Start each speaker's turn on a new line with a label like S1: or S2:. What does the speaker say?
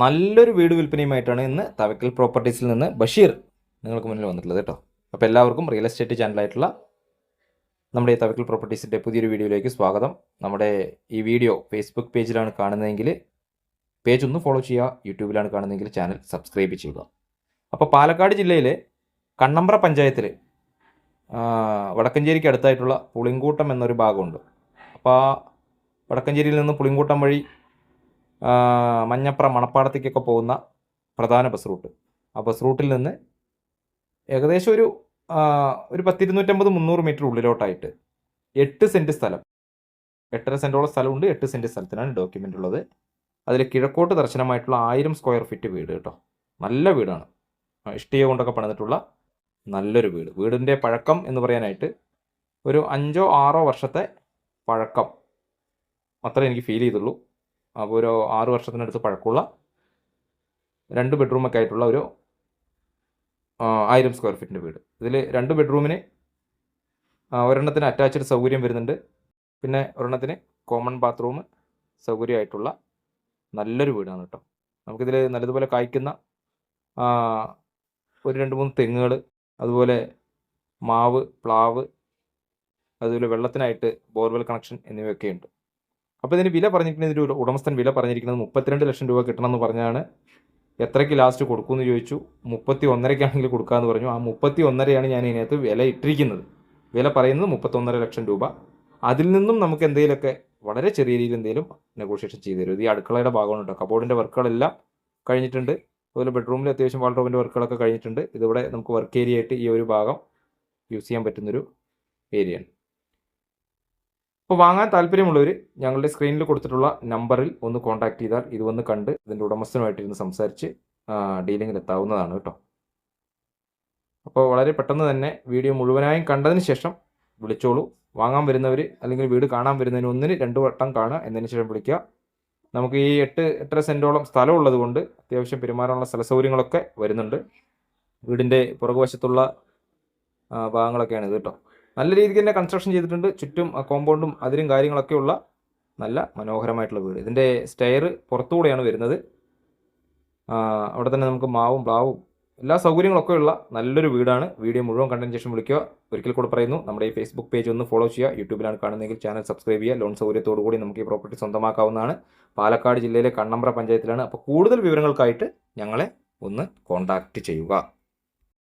S1: നല്ലൊരു വീട് വിൽപ്പനയുമായിട്ടാണ് ഇന്ന് തവക്കൽ പ്രോപ്പർട്ടീസിൽ നിന്ന് ബഷീർ നിങ്ങൾക്ക് മുന്നിൽ വന്നിട്ടുള്ളത് കേട്ടോ. അപ്പോൾ എല്ലാവർക്കും റിയൽ എസ്റ്റേറ്റ് ചാനലായിട്ടുള്ള നമ്മുടെ ഈ തവക്കൽ പ്രോപ്പർട്ടീസിൻ്റെ പുതിയൊരു വീഡിയോയിലേക്ക് സ്വാഗതം. നമ്മുടെ ഈ വീഡിയോ ഫേസ്ബുക്ക് പേജിലാണ് കാണുന്നതെങ്കിൽ പേജ് ഒന്ന് ഫോളോ ചെയ്യുക, യൂട്യൂബിലാണ് കാണുന്നതെങ്കിൽ ചാനൽ സബ്സ്ക്രൈബ് ചെയ്യുക. അപ്പോൾ പാലക്കാട് ജില്ലയിലെ കണ്ണമ്പ്ര പഞ്ചായത്തിൽ വടക്കഞ്ചേരിക്ക് അടുത്തായിട്ടുള്ള പുളിങ്കൂട്ടം എന്നൊരു ഭാഗമുണ്ട്. അപ്പോൾ ആ വടക്കഞ്ചേരിയിൽ നിന്ന് പുളിങ്കൂട്ടം വഴി മഞ്ഞപ്ര മണപ്പാടത്തേക്കൊക്കെ പോകുന്ന പ്രധാന ബസ് റൂട്ട്. ആ ബസ് റൂട്ടിൽ നിന്ന് ഏകദേശം ഒരു 250-300 മീറ്റർ ഉള്ളിലോട്ടായിട്ട് 8 സെൻറ്റ് സ്ഥലം, 8.5 സെൻറ്റോളം സ്ഥലമുണ്ട്. 8 സെൻറ്റ് സ്ഥലത്തിനാണ് ഡോക്യുമെൻ്റ് ഉള്ളത്. അതിൽ കിഴക്കോട്ട് ദർശനമായിട്ടുള്ള 1000 സ്ക്വയർ ഫീറ്റ് വീട് കേട്ടോ. നല്ല വീടാണ്, ഇഷ്ടിക കൊണ്ടൊക്കെ പണിതിട്ടുള്ള നല്ലൊരു വീട്. വീടിൻ്റെ പഴക്കം എന്ന് പറയാനായിട്ട് ഒരു 5-6 വർഷത്തെ പഴക്കം അത്രേ എനിക്ക് ഫീൽ ചെയ്തുള്ളൂ. അപ്പോൾ ഒരു 6 വർഷത്തിനടുത്ത് പഴക്കമുള്ള 2 ബെഡ്റൂമൊക്കെ ആയിട്ടുള്ള ഒരു 1000 സ്ക്വയർ ഫീറ്റിൻ്റെ വീട്. ഇതിൽ 2 ബെഡ്റൂമിന് ഒരെണ്ണത്തിന് അറ്റാച്ച്ഡ് സൗകര്യം വരുന്നുണ്ട്, പിന്നെ ഒരെണ്ണത്തിന് കോമൺ ബാത്റൂം സൗകര്യമായിട്ടുള്ള നല്ലൊരു വീടാണ് കേട്ടോ. നമുക്കിതിൽ നല്ലതുപോലെ കായ്ക്കുന്ന ഒരു 2-3 തെങ്ങുകൾ, അതുപോലെ മാവ്, പ്ലാവ്, അതുപോലെ വെള്ളത്തിനായിട്ട് ബോർവെൽ കണക്ഷൻ എന്നിവയൊക്കെ ഉണ്ട്. അപ്പോൾ ഇതിന് വില പറഞ്ഞിരിക്കുന്നത്, ഇതിൻ്റെ ഉടമസ്ഥൻ വില പറഞ്ഞിരിക്കുന്നത് 32 ലക്ഷം രൂപ കിട്ടണമെന്ന് പറഞ്ഞാണ്. എത്രയ്ക്ക് ലാസ്റ്റ് കൊടുക്കുമെന്ന് ചോദിച്ചു. 31.5 കൊടുക്കാമെന്ന് പറഞ്ഞു. ആ 31.5 ഞാൻ ഇതിനകത്ത് വില ഇട്ടിരിക്കുന്നത്. വില പറയുന്നത് 31.5 ലക്ഷം രൂപ. അതിൽ നിന്നും നമുക്ക് എന്തെങ്കിലുമൊക്കെ വളരെ ചെറിയ രീതിയിൽ എന്തെങ്കിലും നെഗോഷിയേഷൻ ചെയ്തു തരും. ഇത് ഈ അടുക്കളയുടെ ഭാഗമാണ് കേട്ടോ. കബോർഡിൻ്റെ വർക്കുകളെല്ലാം കഴിഞ്ഞിട്ടുണ്ട്. അതുപോലെ ബെഡ്റൂമിൽ അത്യാവശ്യം വാൾഡ്രോബിൻ്റെ വർക്കുകളൊക്കെ കഴിഞ്ഞിട്ടുണ്ട്. ഇതിവിടെ നമുക്ക് വർക്ക് ഏരിയ ആയിട്ട് ഈ ഒരു ഭാഗം യൂസ് ചെയ്യാൻ പറ്റുന്നൊരു ഏരിയയാണ്. അപ്പോൾ വാങ്ങാൻ താല്പര്യമുള്ളവർ ഞങ്ങളുടെ സ്ക്രീനിൽ കൊടുത്തിട്ടുള്ള നമ്പറിൽ ഒന്ന് കോൺടാക്ട് ചെയ്താൽ ഇത് വന്ന് കണ്ട് ഇതിൻ്റെ ഉടമസ്ഥനുമായിട്ടിരുന്ന് സംസാരിച്ച് ഡീലിങ്ങിൽ എത്താവുന്നതാണ് കേട്ടോ. അപ്പോൾ വളരെ പെട്ടെന്ന് തന്നെ വീഡിയോ മുഴുവനായും കണ്ടതിന് ശേഷം വിളിച്ചോളൂ. വാങ്ങാൻ വരുന്നവർ അല്ലെങ്കിൽ വീട് കാണാൻ വരുന്നതിന് 1-2 വട്ടം കാണുക, എന്നതിന് ശേഷം വിളിക്കുക. നമുക്ക് ഈ 8-8.5 സെൻറ്റോളം സ്ഥലമുള്ളത് കൊണ്ട് അത്യാവശ്യം പെരുമാറാനുള്ള സ്ഥല സൗകര്യങ്ങളൊക്കെ വരുന്നുണ്ട്. വീടിൻ്റെ പുറകുവശത്തുള്ള ഭാഗങ്ങളൊക്കെയാണ് ഇത് കേട്ടോ. നല്ല രീതിക്ക് തന്നെ കൺസ്ട്രക്ഷൻ ചെയ്തിട്ടുണ്ട്. ചുറ്റും കോമ്പൗണ്ടും അതിരും കാര്യങ്ങളൊക്കെ ഉള്ള നല്ല മനോഹരമായിട്ടുള്ള വീട്. ഇതിൻ്റെ സ്റ്റെയർ പുറത്തുകൂടെയാണ് വരുന്നത്. അവിടെ തന്നെ നമുക്ക് മാവും പ്ലാവും എല്ലാ സൗകര്യങ്ങളൊക്കെ ഉള്ള നല്ലൊരു വീടാണ്. വീഡിയോ മുഴുവൻ കണ്ടതിന് ശേഷം വിളിക്കുക. ഒരിക്കൽ കൂടെ പറയുന്നു, നമ്മുടെ ഈ ഫേസ്ബുക്ക് പേജ് ഒന്ന് ഫോളോ ചെയ്യുക, യൂട്യൂബിലാണ് കാണുന്നതെങ്കിൽ ചാനൽ സബ്സ്ക്രൈബ് ചെയ്യുക. ലോൺ സൗകര്യത്തോടു കൂടി നമുക്ക് ഈ പ്രോപ്പർട്ടി സ്വന്തമാക്കാവുന്നതാണ്. പാലക്കാട് ജില്ലയിലെ കണ്ണമ്പ്ര പഞ്ചായത്തിലാണ്. അപ്പോൾ കൂടുതൽ വിവരങ്ങൾക്കായിട്ട് ഞങ്ങളെ ഒന്ന് കോൺടാക്റ്റ് ചെയ്യുക.